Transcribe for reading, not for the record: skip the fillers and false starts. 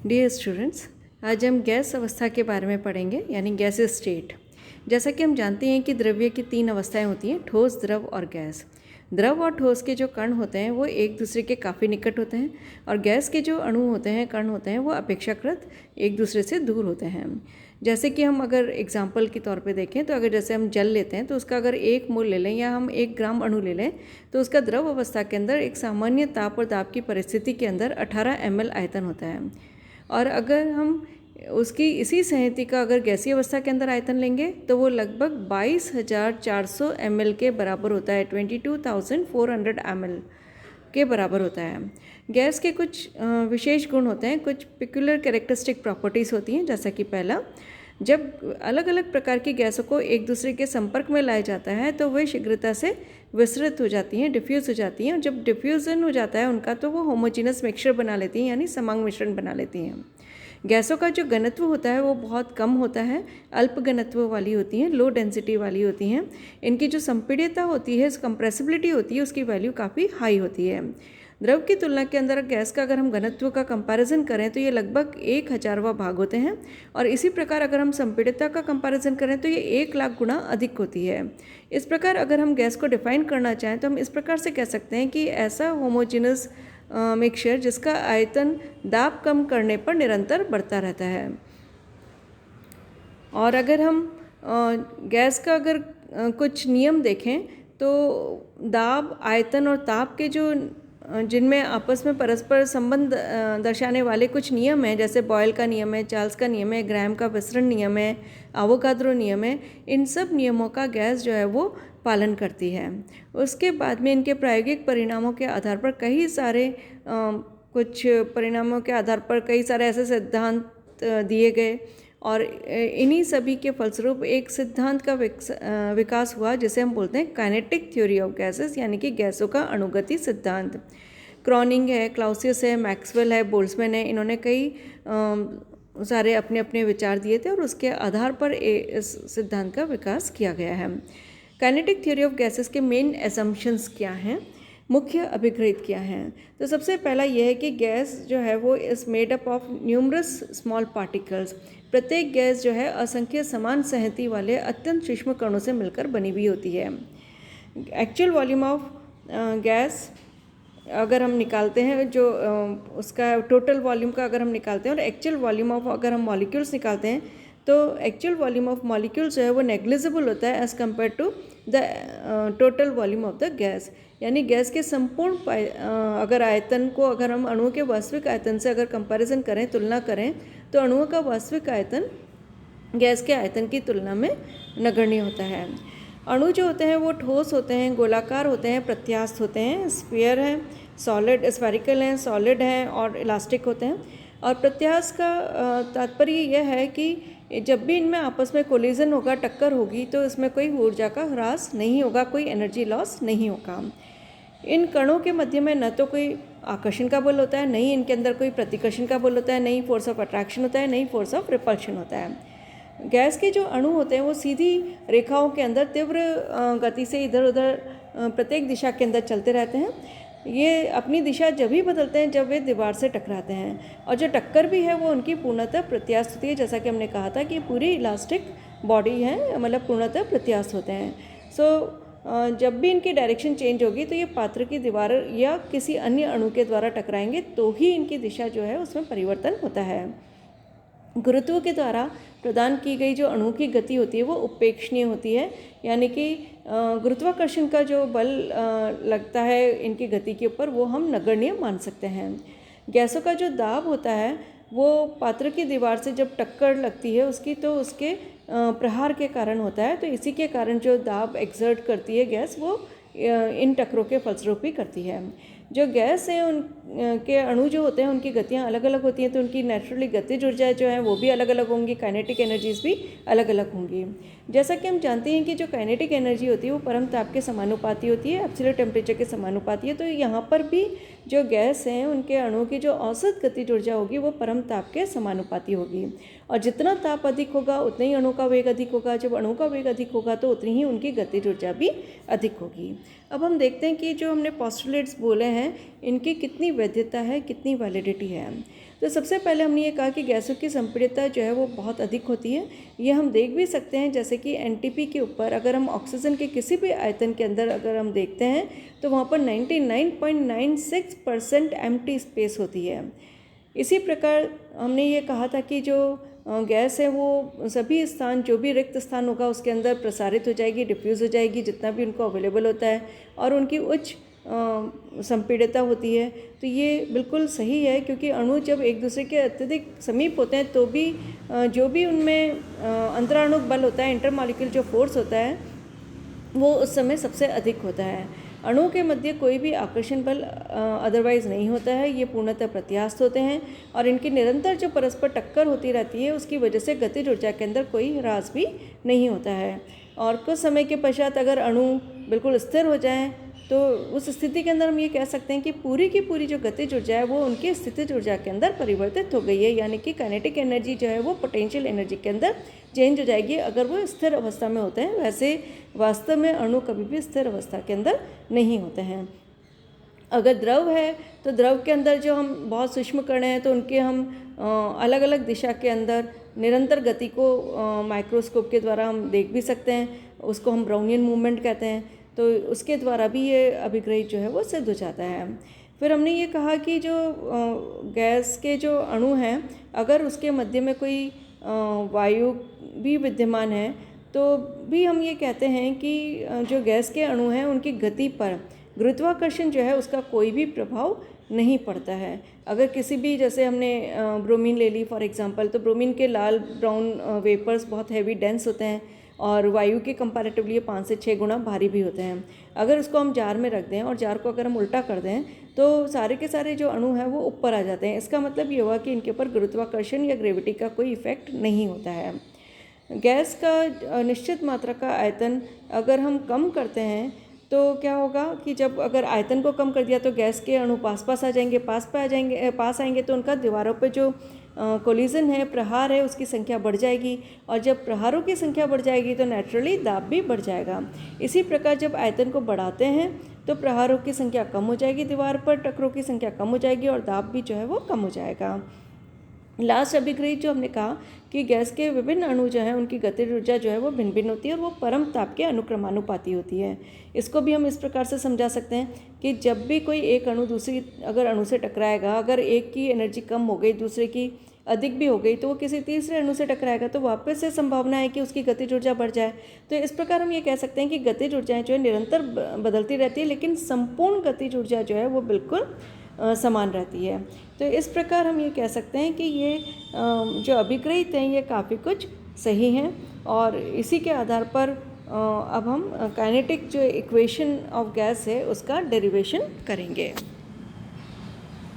Dear students, आज हम gas अवस्था के बारे में पढ़ेंगे, यानी गैस स्टेट। जैसा कि हम जानते हैं कि द्रव्य की 3 अवस्थाएं होती हैं, ठोस, द्रव और गैस। द्रव और ठोस के जो कण होते हैं वो एक दूसरे के काफ़ी निकट होते हैं, और गैस के जो अणु होते हैं, कण होते हैं, वो अपेक्षाकृत एक दूसरे से दूर होते हैं। जैसे कि हम अगर एग्जाम्पल के तौर पे देखें तो अगर जैसे हम जल लेते हैं तो उसका अगर 1 मोल ले लें या हम 1 ग्राम अणु ले लें तो उसका द्रव अवस्था के अंदर एक सामान्य ताप और दाब की परिस्थिति के अंदर 18 ml आयतन होता है। और अगर हम उसकी इसी संहति का अगर गैसीय अवस्था के अंदर आयतन लेंगे तो वो लगभग 22,400 ml के बराबर होता है, 22,400 ml के बराबर होता है। गैस के कुछ विशेष गुण होते हैं, कुछ पिक्युलर कैरेक्टरिस्टिक प्रॉपर्टीज़ होती हैं। जैसा कि पहला, जब अलग अलग प्रकार की गैसों को एक दूसरे के संपर्क में लाया जाता है तो वे शीघ्रता से विसरित हो जाती हैं, डिफ्यूज़ हो जाती हैं। और जब डिफ्यूज़न हो जाता है उनका तो वो होमोजीनस मिक्सचर बना लेती हैं, यानी समांग मिश्रण बना लेती हैं। गैसों का जो घनत्व होता है वो बहुत कम होता है, अल्प घनत्व वाली होती हैं, लो डेंसिटी वाली होती हैं। इनकी जो संपीड्यता होती है, कंप्रेसिबिलिटी होती है, उसकी वैल्यू काफ़ी हाई होती है। द्रव की तुलना के अंदर गैस का अगर हम घनत्व का कंपैरिजन करें तो ये लगभग 1,000वां भाग होते हैं, और इसी प्रकार अगर हम संपीड्यता का कंपैरिजन करें तो ये 1,00,000 गुना अधिक होती है। इस प्रकार अगर हम गैस को डिफाइन करना चाहें तो हम इस प्रकार से कह सकते हैं कि ऐसा होमोजीनस मिक्सचर जिसका आयतन दाब कम करने पर निरंतर बढ़ता रहता है। और अगर हम गैस का अगर कुछ नियम देखें तो दाब, आयतन और ताप के जो जिनमें आपस में परस्पर संबंध दर्शाने वाले कुछ नियम हैं, जैसे बॉयल का नियम है, चार्ल्स का नियम है, ग्राहम का विसरण नियम है, एवोगाद्रो नियम है, इन सब नियमों का गैस जो है वो पालन करती है। उसके बाद में इनके प्रायोगिक परिणामों के आधार पर कई सारे कुछ परिणामों के आधार पर कई सारे ऐसे सिद्धांत दिए गए, और इन्हीं सभी के फलस्वरूप एक सिद्धांत का विकास हुआ जिसे हम बोलते हैं काइनेटिक थ्योरी ऑफ गैसेस, यानी कि गैसों का अणुगति सिद्धांत। क्रॉनिंग है, क्लाउसियस है, मैक्सवेल है, बोल्ट्जमैन है, इन्होंने कई सारे अपने अपने विचार दिए थे और उसके आधार पर इस सिद्धांत का विकास किया गया है। काइनेटिक थ्योरी ऑफ गैसेस के मेन एजम्पशंस क्या हैं, मुख्य अभिग्रहित क्या हैं? तो सबसे पहला यह है कि गैस जो है वो is made up of numerous small particles. प्रत्येक गैस जो है असंख्य समान संहति वाले अत्यंत सूक्ष्म कणों से मिलकर बनी हुई होती है। एक्चुअल वॉल्यूम ऑफ गैस अगर हम निकालते हैं, जो उसका टोटल वॉल्यूम का अगर हम निकालते हैं और एक्चुअल वॉल्यूम ऑफ अगर हम मॉलिक्यूल्स निकालते हैं तो एक्चुअल वॉल्यूम ऑफ मॉलिक्यूल्स जो है वो नेग्लिजिबल होता है as compare to the total volume of the gas. यानी गैस के संपूर्ण अगर आयतन को अगर हम अणुओं के वास्तविक आयतन से अगर कंपैरिजन करें, तुलना करें, तो अणुओं का वास्तविक आयतन गैस के आयतन की तुलना में नगण्य होता है। अणु जो होते हैं वो ठोस होते हैं, गोलाकार होते हैं, प्रत्यास्थ होते हैं, स्फीयर है, सॉलिड, स्फेरिकल हैं, सॉलिड हैं और इलास्टिक होते हैं। और प्रत्यास्थ का तात्पर्य यह है कि जब भी इनमें आपस में कोलिजन होगा, टक्कर होगी, तो इसमें कोई ऊर्जा का ह्रास नहीं होगा, कोई एनर्जी लॉस नहीं होगा। इन कणों के मध्य में न तो कोई आकर्षण का बल होता है, नहीं इनके अंदर कोई प्रतिकर्षण का बल होता है, नहीं फोर्स ऑफ अट्रैक्शन होता है, नहीं फोर्स ऑफ रिपल्शन होता है। गैस के जो अणु होते हैं वो सीधी रेखाओं के अंदर तीव्र गति से इधर उधर प्रत्येक दिशा के अंदर चलते रहते हैं। ये अपनी दिशा जब भी बदलते हैं जब वे दीवार से टकराते हैं, और जो टक्कर भी है वो उनकी पूर्णतः प्रत्यास्थ होती है। जैसा कि हमने कहा था कि पूरी इलास्टिक बॉडी है, मतलब पूर्णतः प्रत्यास्थ होते हैं। जब भी इनकी डायरेक्शन चेंज होगी तो ये पात्र की दीवार या किसी अन्य अणु के द्वारा टकराएंगे तो ही इनकी दिशा जो है उसमें परिवर्तन होता है। गुरुत्व के द्वारा प्रदान की गई जो अणु की गति होती है वो उपेक्षणीय होती है, यानी कि गुरुत्वाकर्षण का जो बल लगता है इनकी गति के ऊपर वो हम नगण्य मान सकते हैं। गैसों का जो दाब होता है वो पात्र की दीवार से जब टक्कर लगती है उसकी, तो उसके प्रहार के कारण होता है। तो इसी के कारण जो दाब एक्सर्ट करती है गैस, वो इन टक्करों के फलस्वरूप ही करती है। जो गैस है उन के अणु जो होते हैं उनकी गतियाँ अलग अलग होती हैं, तो उनकी नेचुरली गतिज ऊर्जा जो है वो भी अलग अलग होंगी, काइनेटिक एनर्जीज भी अलग अलग होंगी। जैसा कि हम जानते हैं कि जो काइनेटिक एनर्जी होती है वो परम ताप के समानुपाती होती है, एब्सोल्यूट टेम्परेचर के समानुपाती है। तो यहाँ पर भी जो गैस हैं उनके अणुओं की जो औसत गतिज ऊर्जा होगी वो परम ताप के समानुपाती होगी, और जितना ताप अधिक होगा उतने ही अणु का वेग अधिक होगा। जब अणु का वेग अधिक होगा तो उतनी ही उनकी गतिज ऊर्जा भी अधिक होगी। अब हम देखते हैं कि जो हमने पोस्टुलेट्स बोले हैं हैं इनकी कितनी वैधता है, कितनी वैलिडिटी है। तो सबसे पहले हमने ये कहा कि गैसों की संपीड़ितता जो है वो बहुत अधिक होती है। ये हम देख भी सकते हैं, जैसे कि एनटीपी के ऊपर अगर हम ऑक्सीजन के किसी भी आयतन के अंदर अगर हम देखते हैं तो वहाँ पर 99.96% एम्प्टी स्पेस होती है। इसी प्रकार हमने ये कहा था कि जो गैस है वो सभी स्थान, जो भी रिक्त स्थान होगा उसके अंदर प्रसारित हो जाएगी, डिफ्यूज़ हो जाएगी जितना भी उनको अवेलेबल होता है, और उनकी उच्च संपीड़ितता होती है। तो ये बिल्कुल सही है, क्योंकि अणु जब एक दूसरे के अत्यधिक समीप होते हैं तो भी जो भी उनमें अंतराणुक बल होता है, इंटरमॉलिक्यूलर जो फोर्स होता है, वो उस समय सबसे अधिक होता है। अणुओं के मध्य कोई भी आकर्षण बल अदरवाइज नहीं होता है, ये पूर्णतः प्रत्यास्थ होते हैं, और इनकी निरंतर जो परस्पर टक्कर होती रहती है उसकी वजह से गतिज ऊर्जा के अंदर कोई ह्रास भी नहीं होता है। और कुछ समय के पश्चात अगर अणु बिल्कुल स्थिर हो जाएं तो उस स्थिति के अंदर हम ये कह सकते हैं कि पूरी की पूरी जो गतिज ऊर्जा है वो उनकी स्थितिज ऊर्जा के अंदर परिवर्तित हो गई है, यानी कि काइनेटिक एनर्जी जो है वो पोटेंशियल एनर्जी के अंदर चेंज हो जाएगी अगर वो स्थिर अवस्था में होते हैं। वैसे वास्तव में अणु कभी भी स्थिर अवस्था के अंदर नहीं होते हैं। अगर द्रव है तो द्रव के अंदर जो हम बहुत सूक्ष्म कण हैं तो उनके हम अलग अलग दिशा के अंदर निरंतर गति को माइक्रोस्कोप के द्वारा हम देख भी सकते हैं, उसको हम ब्राउनियन मूवमेंट कहते हैं। तो उसके द्वारा भी ये अभिग्रहित जो है वो सिद्ध हो जाता है। फिर हमने ये कहा कि जो गैस के जो अणु हैं अगर उसके मध्य में कोई वायु भी विद्यमान है तो भी हम ये कहते हैं कि जो गैस के अणु हैं उनकी गति पर गुरुत्वाकर्षण जो है उसका कोई भी प्रभाव नहीं पड़ता है। अगर किसी भी, जैसे हमने ब्रोमीन ले ली फॉर एग्जांपल, तो ब्रोमीन के लाल ब्राउन वेपर्स बहुत हैवी डेंस होते हैं और वायु के कंपैरेटिवली 5 से 6 गुना भारी भी होते हैं। अगर उसको हम जार में रख दें और जार को अगर हम उल्टा कर दें तो सारे के सारे जो अणु हैं वो ऊपर आ जाते हैं। इसका मतलब ये हुआ कि इनके ऊपर गुरुत्वाकर्षण या ग्रेविटी का कोई इफेक्ट नहीं होता है। गैस का निश्चित मात्रा का आयतन अगर हम कम करते हैं तो क्या होगा कि जब अगर आयतन को कम कर दिया तो गैस के अणु पास आ जाएंगे, पास आएंगे तो उनका दीवारों पे जो कोलिजन है, प्रहार है, उसकी संख्या बढ़ जाएगी, और जब प्रहारों की संख्या बढ़ जाएगी तो नेचुरली दाब भी बढ़ जाएगा। इसी प्रकार जब आयतन को बढ़ाते हैं तो प्रहारों की संख्या कम हो जाएगी, दीवार पर टकरों की संख्या कम हो जाएगी और दाब भी जो है वो कम हो जाएगा। लास्ट अभिग्रहित जो हमने कहा कि गैस के विभिन्न अणु जो हैं उनकी गतिज ऊर्जा जो है वो भिन्न भिन्न होती है और वो परम ताप के अनुक्रमानुपाती होती है। इसको भी हम इस प्रकार से समझा सकते हैं कि जब भी कोई एक अणु दूसरी अगर अणु से टकराएगा, अगर एक की एनर्जी कम हो गई दूसरे की अधिक भी हो गई तो वो किसी तीसरे अणु से टकराएगा तो वापस से संभावना है कि उसकी गतिज ऊर्जा बढ़ जाए। तो इस प्रकार हम ये कह सकते हैं कि गतिज ऊर्जाएँ जो है निरंतर बदलती रहती है, लेकिन संपूर्ण गतिज ऊर्जा जो है वो बिल्कुल समान रहती है। तो इस प्रकार हम ये कह सकते हैं कि ये जो अभिग्रहित हैं ये काफ़ी कुछ सही हैं, और इसी के आधार पर अब हम काइनेटिक जो इक्वेशन ऑफ गैस है उसका डेरिवेशन करेंगे।